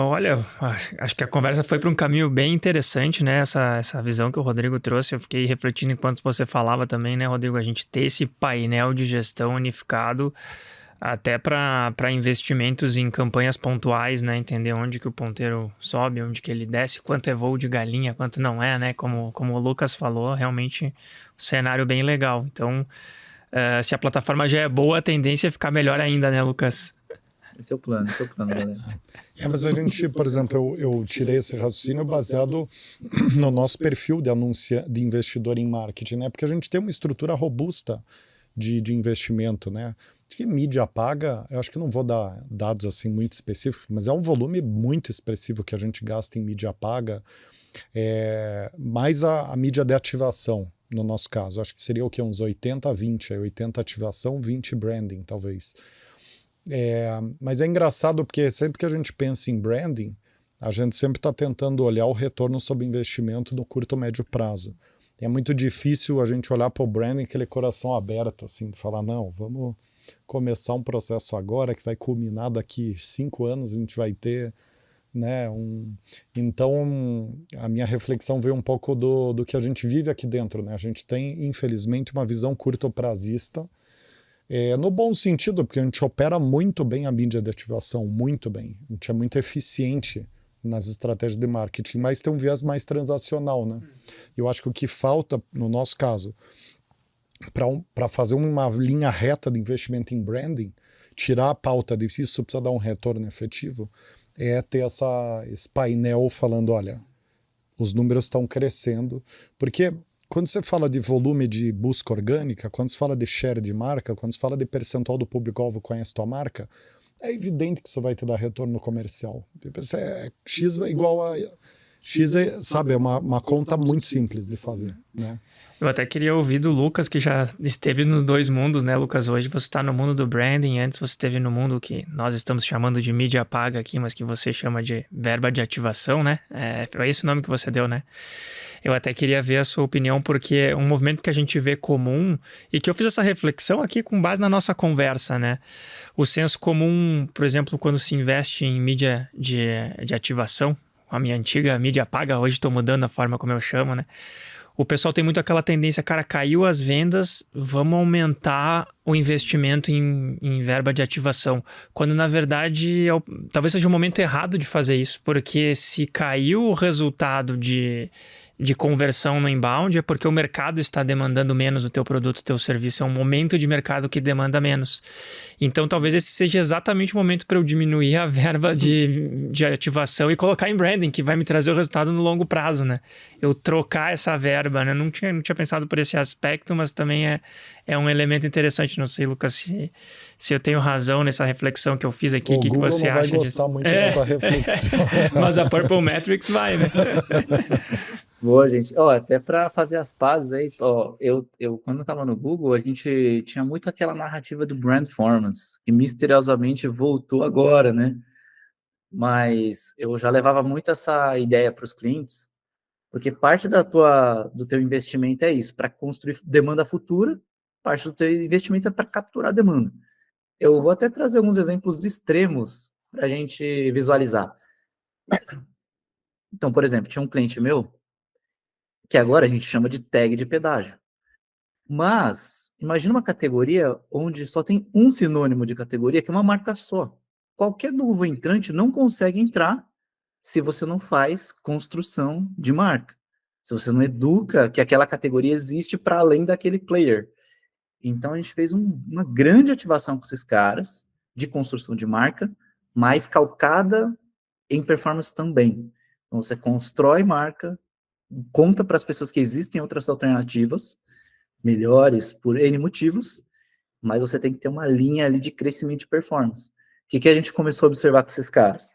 Olha, acho que a conversa foi para um caminho bem interessante, né? Essa visão que o Rodrigo trouxe. Eu fiquei refletindo enquanto você falava também, né, Rodrigo? A gente ter esse painel de gestão unificado até para investimentos em campanhas pontuais, né? Entender onde que o ponteiro sobe, onde que ele desce, quanto é voo de galinha, quanto não é, né? Como o Lucas falou, realmente um cenário bem legal. Então, se a plataforma já é boa, a tendência é ficar melhor ainda, né, Lucas? Esse é o plano, galera. Mas a gente, por exemplo, eu tirei esse raciocínio baseado no nosso perfil de investidor em marketing, né? Porque a gente tem uma estrutura robusta de investimento, né? Que mídia paga, eu acho que não vou dar dados assim muito específicos, mas é um volume muito expressivo que a gente gasta em mídia paga, mais a mídia de ativação, no nosso caso. Acho que seria o quê? Uns 80-20, 80 ativação, 20 branding, talvez. Mas é engraçado porque sempre que a gente pensa em branding, a gente sempre está tentando olhar o retorno sobre investimento no curto médio prazo. É muito difícil a gente olhar para o branding aquele coração aberto, assim, de falar, não, vamos começar um processo agora que vai culminar daqui 5 anos, a gente vai ter, né, Então, a minha reflexão veio um pouco do que a gente vive aqui dentro, né? A gente tem, infelizmente, uma visão curto-prazista, no bom sentido, porque a gente opera muito bem a mídia de ativação, muito bem. A gente é muito eficiente nas estratégias de marketing, mas tem um viés mais transacional, né? Eu acho que o que falta, no nosso caso, para fazer uma linha reta de investimento em branding, tirar a pauta de isso precisa dar um retorno efetivo, é ter esse painel falando, olha, os números estão crescendo, porque quando você fala de volume de busca orgânica, quando você fala de share de marca, quando você fala de percentual do público-alvo que conhece tua marca, é evidente que isso vai te dar retorno comercial. X é igual a... X sabe, é uma conta muito simples de fazer, né? Eu até queria ouvir do Lucas, que já esteve nos dois mundos, né, Lucas? Hoje você está no mundo do branding, antes você esteve no mundo que nós estamos chamando de mídia paga aqui, mas que você chama de verba de ativação, né? É esse o nome que você deu, né? Eu até queria ver a sua opinião, porque é um movimento que a gente vê comum e que eu fiz essa reflexão aqui com base na nossa conversa, né? O senso comum, por exemplo, quando se investe em mídia de ativação, a minha antiga mídia paga, hoje estou mudando a forma como eu chamo, né? O pessoal tem muito aquela tendência, cara, caiu as vendas, vamos aumentar o investimento em verba de ativação. Quando, na verdade, talvez seja o momento errado de fazer isso, porque se caiu o resultado de conversão no inbound, é porque o mercado está demandando menos o teu produto, o teu serviço. É um momento de mercado que demanda menos. Então, talvez esse seja exatamente o momento para eu diminuir a verba de ativação e colocar em branding, que vai me trazer o resultado no longo prazo, né? Eu trocar essa verba, né? Não tinha pensado por esse aspecto, mas também é um elemento interessante. Não sei, Lucas, se eu tenho razão nessa reflexão que eu fiz aqui. O que você acha disso? O Google não vai gostar muito da tua reflexão. Mas a Purple Metrics vai, né? Boa, gente. Até para fazer as pazes aí, eu quando eu estava no Google, a gente tinha muito aquela narrativa do brandformance, que misteriosamente voltou agora, né? Mas eu já levava muito essa ideia para os clientes, porque parte do teu investimento é isso, para construir demanda futura, parte do teu investimento é para capturar demanda. Eu vou até trazer alguns exemplos extremos para a gente visualizar. Então, por exemplo, tinha um cliente meu, que agora a gente chama de tag de pedágio. Mas, imagina uma categoria onde só tem um sinônimo de categoria, que é uma marca só. Qualquer novo entrante não consegue entrar se você não faz construção de marca. Se você não educa que aquela categoria existe para além daquele player. Então, a gente fez uma grande ativação com esses caras de construção de marca, mas calcada em performance também. Então, você constrói marca, conta para as pessoas que existem outras alternativas, melhores por N motivos, mas você tem que ter uma linha ali de crescimento de performance. O que a gente começou a observar com esses caras?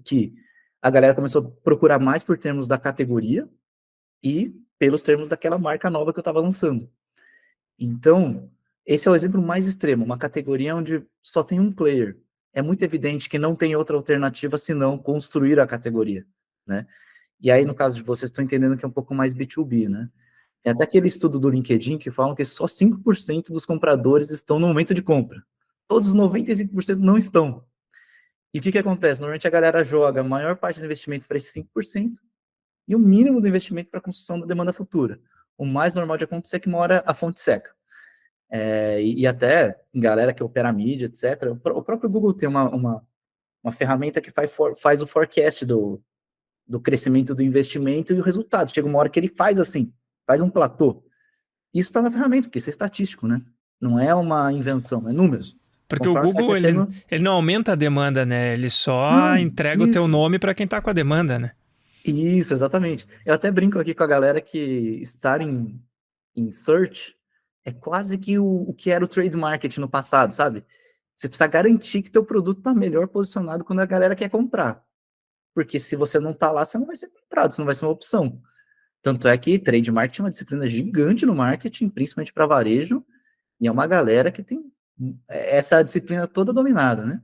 Que a galera começou a procurar mais por termos da categoria e pelos termos daquela marca nova que eu estava lançando. Então, esse é o exemplo mais extremo, uma categoria onde só tem um player. é muito evidente que não tem outra alternativa senão construir a categoria, né? E aí, no caso de vocês, estou entendendo que é um pouco mais B2B, né? Tem até aquele estudo do LinkedIn que falam que só 5% dos compradores estão no momento de compra. Todos os 95% não estão. E o que acontece? Normalmente a galera joga a maior parte do investimento para esses 5% e o mínimo do investimento para a construção da demanda futura. O mais normal de acontecer é que uma hora a fonte seca. E até galera que opera a mídia, etc. O próprio Google tem uma ferramenta que faz o forecast do crescimento do investimento e o resultado. Chega uma hora que ele faz assim, faz um platô. Isso está na ferramenta, porque isso é estatístico, né? Não é uma invenção, é números. Porque o Google, ele não aumenta a demanda, né? Ele só entrega o teu nome para quem tá com a demanda, né? Isso, exatamente. Eu até brinco aqui com a galera que estar em search é quase que o que era o trade market no passado, sabe? Você precisa garantir que teu produto está melhor posicionado quando a galera quer comprar. Porque se você não tá lá, você não vai ser comprado, você não vai ser uma opção. Tanto é que trade marketing é uma disciplina gigante no marketing, principalmente para varejo, e é uma galera que tem essa disciplina toda dominada, né?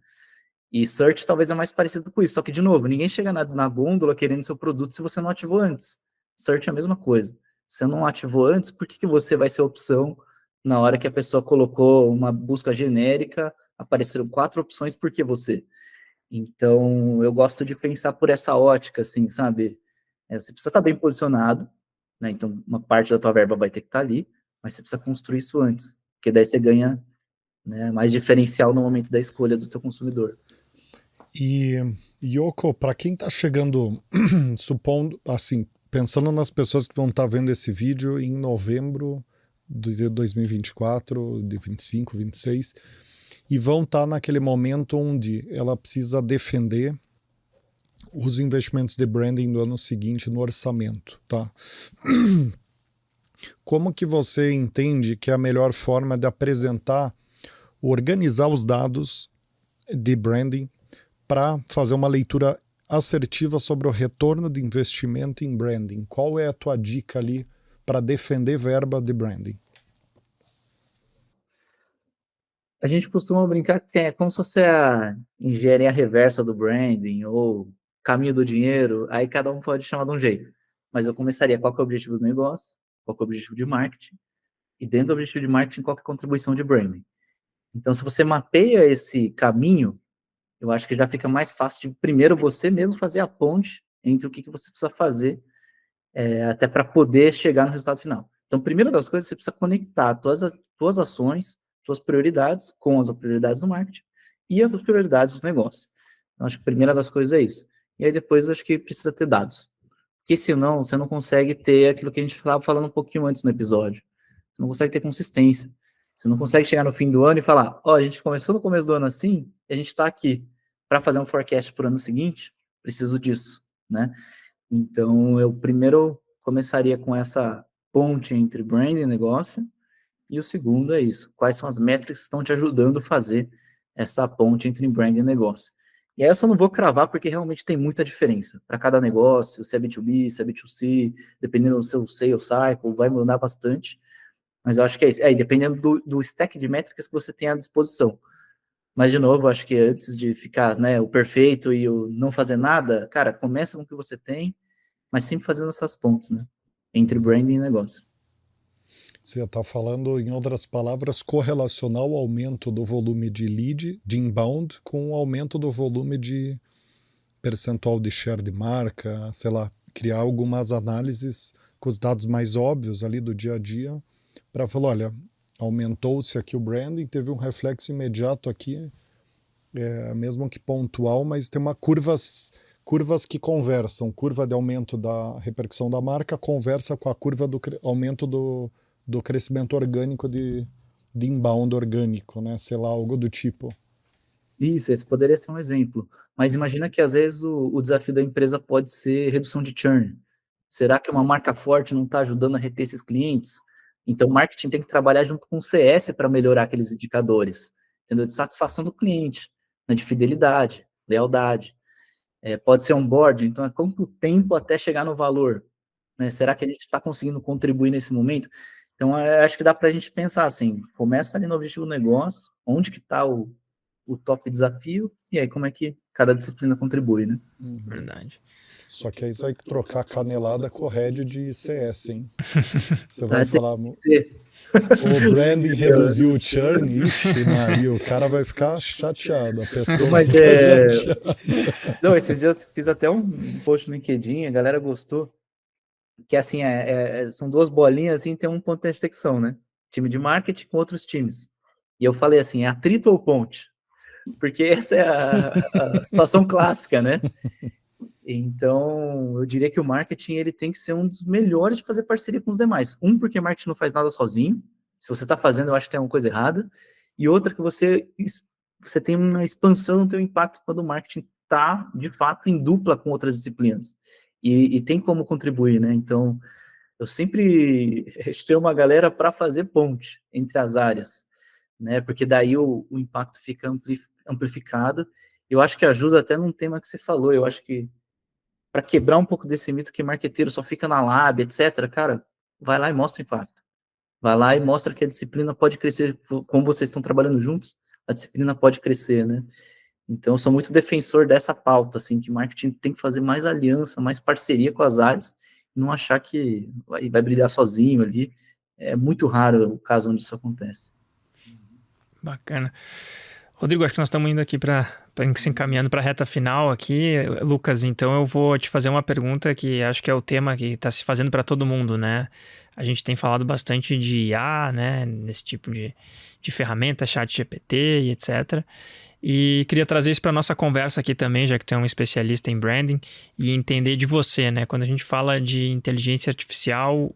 E search talvez é mais parecido com isso, só que, de novo, ninguém chega na gôndola querendo seu produto se você não ativou antes. Search é a mesma coisa. Você não ativou antes, por que você vai ser opção na hora que a pessoa colocou uma busca genérica, apareceram 4 opções, por que você? Então, eu gosto de pensar por essa ótica, assim, sabe? Você precisa estar bem posicionado, né? Então, uma parte da tua verba vai ter que estar ali, mas você precisa construir isso antes, porque daí você ganha, né, mais diferencial no momento da escolha do teu consumidor. E, Yoko, para quem está chegando, supondo, assim, pensando nas pessoas que vão estar vendo esse vídeo em novembro de 2024, de 25, 26, e vão estar naquele momento onde ela precisa defender os investimentos de branding do ano seguinte no orçamento, tá? Como que você entende que é a melhor forma de apresentar, organizar os dados de branding para fazer uma leitura assertiva sobre o retorno de investimento em branding? Qual é a tua dica ali para defender verba de branding? A gente costuma brincar que é como se fosse a engenharia reversa do branding ou caminho do dinheiro, aí cada um pode chamar de um jeito. Mas eu começaria qual que é o objetivo do negócio, qual que é o objetivo de marketing, e dentro do objetivo de marketing, qual que é a contribuição de branding. Então, se você mapeia esse caminho, eu acho que já fica mais fácil de, primeiro, você mesmo fazer a ponte entre o que você precisa fazer até para poder chegar no resultado final. Então, primeira das coisas, você precisa conectar tuas ações, suas prioridades com as prioridades do marketing e as prioridades do negócio. Então, acho que a primeira das coisas é isso. E aí depois acho que precisa ter dados. Porque senão você não consegue ter aquilo que a gente estava falando um pouquinho antes no episódio. Você não consegue ter consistência. Você não consegue chegar no fim do ano e falar, a gente começou no começo do ano assim, e a gente está aqui para fazer um forecast para o ano seguinte, preciso disso, né? Então, eu primeiro começaria com essa ponte entre brand e negócio, e o segundo é isso, quais são as métricas que estão te ajudando a fazer essa ponte entre brand e negócio. E aí eu só não vou cravar porque realmente tem muita diferença para cada negócio, se é B2B, se é B2C, dependendo do seu sales cycle, vai mudar bastante, mas eu acho que é isso. E dependendo do stack de métricas que você tem à disposição. Mas, de novo, acho que antes de ficar, né, o perfeito e o não fazer nada, cara, começa com o que você tem, mas sempre fazendo essas pontes, né, entre branding e negócio. Você está falando, em outras palavras, correlacionar o aumento do volume de lead, de inbound, com o aumento do volume de percentual de share de marca, sei lá, criar algumas análises com os dados mais óbvios ali do dia a dia, para falar, olha, aumentou-se aqui o branding, teve um reflexo imediato aqui, mesmo que pontual, mas tem uma curvas que conversam, curva de aumento da repercussão da marca conversa com a curva do aumento do crescimento orgânico de inbound orgânico, né? Sei lá, algo do tipo. Isso, esse poderia ser um exemplo. Mas imagina que às vezes o desafio da empresa pode ser redução de churn. Será que uma marca forte não está ajudando a reter esses clientes? Então, o marketing tem que trabalhar junto com o CS para melhorar aqueles indicadores, entendeu? De satisfação do cliente, né? De fidelidade, lealdade. Pode ser onboarding, então é quanto tempo até chegar no valor, né? Será que a gente está conseguindo contribuir nesse momento? Então, acho que dá para a gente pensar assim, começa ali no objetivo do negócio, onde que está o top desafio, e aí como é que cada disciplina contribui, né? Verdade. Só que aí você vai trocar canelada com o head de CS, hein? Você Tá, vai tem falar, que ser. o branding reduziu o churn, ixi, Maria, o cara vai ficar chateado, a pessoa vai Mas ficar chateada. Não, esses dias eu fiz até um post no LinkedIn, a galera gostou, que assim, são duas bolinhas assim, tem um ponto de intersecção, né? Time de marketing com outros times. E eu falei assim, é atrito ou ponte? Porque essa é a situação clássica, né? Então, eu diria que o marketing ele tem que ser um dos melhores de fazer parceria com os demais. Um, porque marketing não faz nada sozinho. Se você está fazendo, eu acho que tem alguma coisa errada. E outra, que você tem uma expansão no teu impacto quando o marketing está, de fato, em dupla com outras disciplinas. E tem como contribuir, né? Então, eu sempre restrei uma galera para fazer ponte entre as áreas, né? Porque daí o impacto fica amplificado. Eu acho que ajuda até num tema que você falou. Eu acho que para quebrar um pouco desse mito que marqueteiro só fica na lab, etc., cara, vai lá e mostra o impacto. Vai lá e mostra que a disciplina pode crescer, como vocês estão trabalhando juntos, a disciplina pode crescer, né? Então, eu sou muito defensor dessa pauta, assim, que marketing tem que fazer mais aliança, mais parceria com as áreas, e não achar que vai brilhar sozinho ali. É muito raro o caso onde isso acontece. Bacana. Rodrigo, acho que nós estamos indo aqui para se encaminhando para a reta final aqui. Lucas, então eu vou te fazer uma pergunta que acho que é o tema que está se fazendo para todo mundo, né? A gente tem falado bastante de IA, né? Nesse tipo de ferramenta, chat GPT e etc. E queria trazer isso para nossa conversa aqui também, já que tu é um especialista em branding, e entender de você, né? Quando a gente fala de inteligência artificial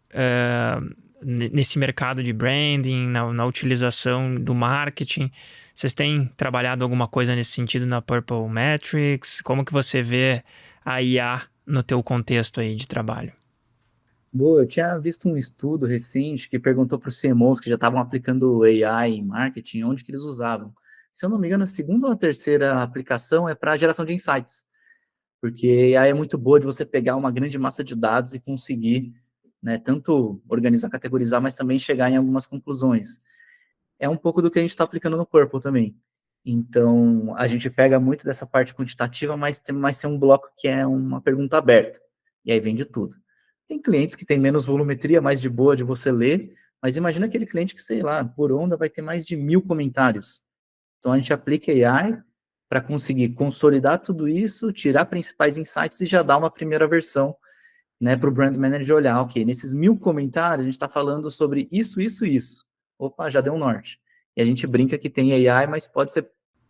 nesse mercado de branding, na utilização do marketing, vocês têm trabalhado alguma coisa nesse sentido na Purple Metrics? Como que você vê a IA no teu contexto aí de trabalho? Boa, eu tinha visto um estudo recente que perguntou para os CMOs que já estavam aplicando AI em marketing, onde que eles usavam. Se eu não me engano, a segunda ou a terceira aplicação é para geração de insights, porque a AI é muito boa de você pegar uma grande massa de dados e conseguir, né, tanto organizar, categorizar, mas também chegar em algumas conclusões. É um pouco do que a gente está aplicando no Purple também. Então, a gente pega muito dessa parte quantitativa, mas tem um bloco que é uma pergunta aberta, e aí vem de tudo. Tem clientes que têm menos volumetria, mais de boa de você ler, mas imagina aquele cliente que, sei lá, por onda vai ter mais de 1000 comentários. Então, a gente aplica AI para conseguir consolidar tudo isso, tirar principais insights e já dar uma primeira versão, né, para o Brand Manager olhar, ok, nesses 1000 comentários a gente está falando sobre isso, isso, isso. Opa, já deu um norte. E a gente brinca que tem AI, mas pode ser,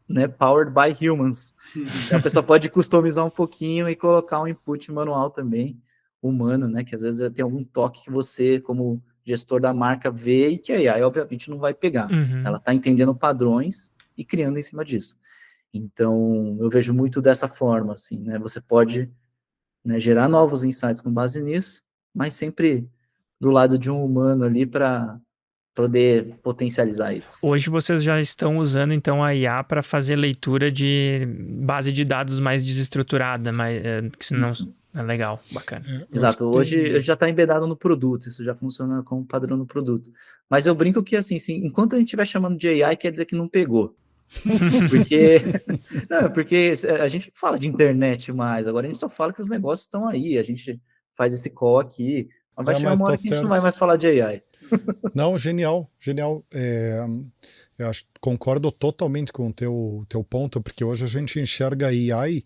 né, powered by humans. Então, a pessoa pode customizar um pouquinho e colocar um input manual também, humano, né, que às vezes tem algum toque que você, como gestor da marca, vê e que a AI, obviamente, não vai pegar. Ela está entendendo padrões e criando em cima disso. Então, eu vejo muito dessa forma, assim, né, você pode, né, gerar novos insights com base nisso, mas sempre do lado de um humano ali para poder potencializar isso. Hoje vocês já estão usando então a IA para fazer leitura de base de dados mais desestruturada, mas que senão é legal, bacana. Exato, hoje já está embedado no produto, isso já funciona como padrão no produto. Mas eu brinco que assim, enquanto a gente estiver chamando de AI, quer dizer que não pegou. porque a gente não fala de internet mais, agora a gente só fala que os negócios estão aí, a gente faz esse call aqui, mas vai chegar uma hora que a gente não vai mais falar de AI. Não, genial, genial. Eu concordo totalmente com o teu ponto, porque hoje a gente enxerga a AI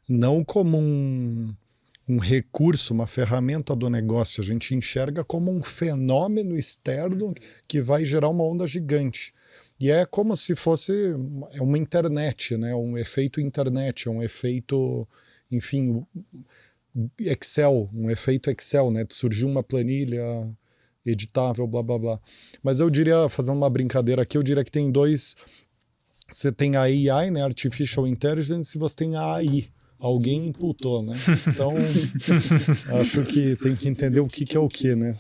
não como um recurso, uma ferramenta do negócio, a gente enxerga como um fenômeno externo que vai gerar uma onda gigante. E é como se fosse uma internet, né? Um efeito internet, um efeito, enfim, Excel, um efeito Excel, né? De surgir uma planilha editável, blá, blá, blá. Mas eu diria, fazendo uma brincadeira aqui, eu diria que tem dois... Você tem a AI, né? Artificial Intelligence, e você tem a AI. Alguém imputou, né? Então, acho que tem que entender o que é o que, né?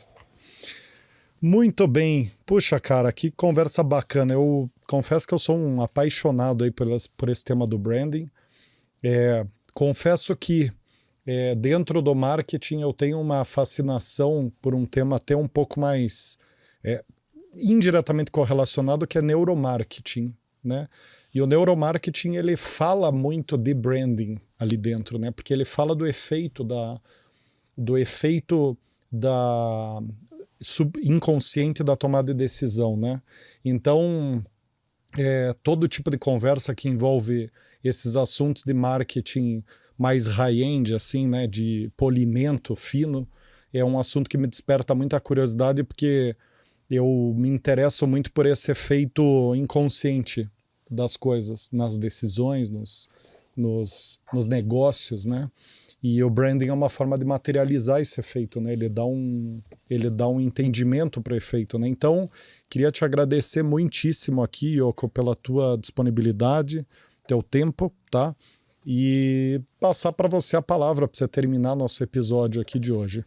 Muito bem. Puxa, cara, que conversa bacana. Eu confesso que eu sou um apaixonado aí por esse tema do branding. Confesso que dentro do marketing eu tenho uma fascinação por um tema até um pouco mais indiretamente correlacionado, que é neuromarketing. né? E o neuromarketing, ele fala muito de branding ali dentro, né? Porque ele fala do efeito da inconsciente da tomada de decisão, né? Então, todo tipo de conversa que envolve esses assuntos de marketing mais high-end, assim, né? De polimento fino, é um assunto que me desperta muita curiosidade, porque eu me interesso muito por esse efeito inconsciente das coisas, nas decisões, nos negócios, né? E o branding é uma forma de materializar esse efeito, né? Ele dá um entendimento para o efeito, né? Então, queria te agradecer muitíssimo aqui, Yoko, pela tua disponibilidade, teu tempo, tá? E passar para você a palavra para você terminar nosso episódio aqui de hoje.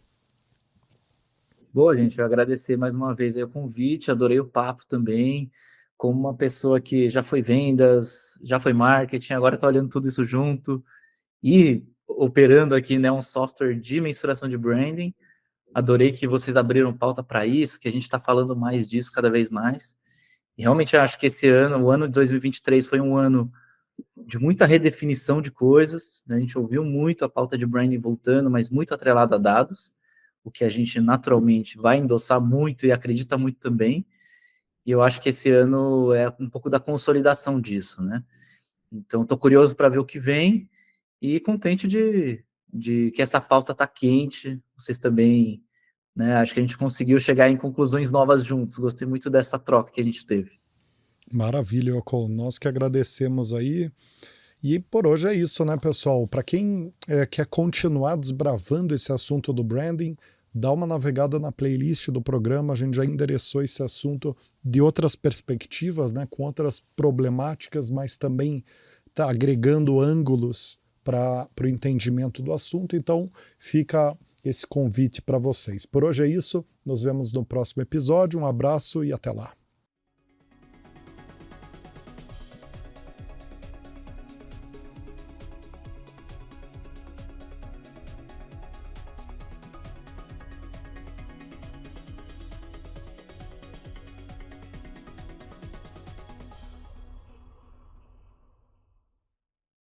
Boa, gente, eu agradecer mais uma vez aí o convite, adorei o papo também, como uma pessoa que já foi vendas, já foi marketing, agora está olhando tudo isso junto e operando aqui, né, um software de mensuração de branding. Adorei que vocês abriram pauta para isso, que a gente está falando mais disso cada vez mais. E realmente eu acho que esse ano, o ano de 2023, foi um ano de muita redefinição de coisas, né? A gente ouviu muito a pauta de branding voltando, mas muito atrelado a dados, o que a gente naturalmente vai endossar muito e acredita muito também. E eu acho que esse ano é um pouco da consolidação disso, né? Então, estou curioso para ver o que vem e contente de que essa pauta está quente. Vocês também, né? Acho que a gente conseguiu chegar em conclusões novas juntos. Gostei muito dessa troca que a gente teve. Maravilha, Yoko. Nós que agradecemos aí. E por hoje é isso, né, pessoal? Para quem quer continuar desbravando esse assunto do branding, dá uma navegada na playlist do programa. A gente já endereçou esse assunto de outras perspectivas, né, com outras problemáticas, mas também está agregando ângulos para o entendimento do assunto. Então, fica esse convite para vocês. Por hoje é isso. Nos vemos no próximo episódio. Um abraço e até lá.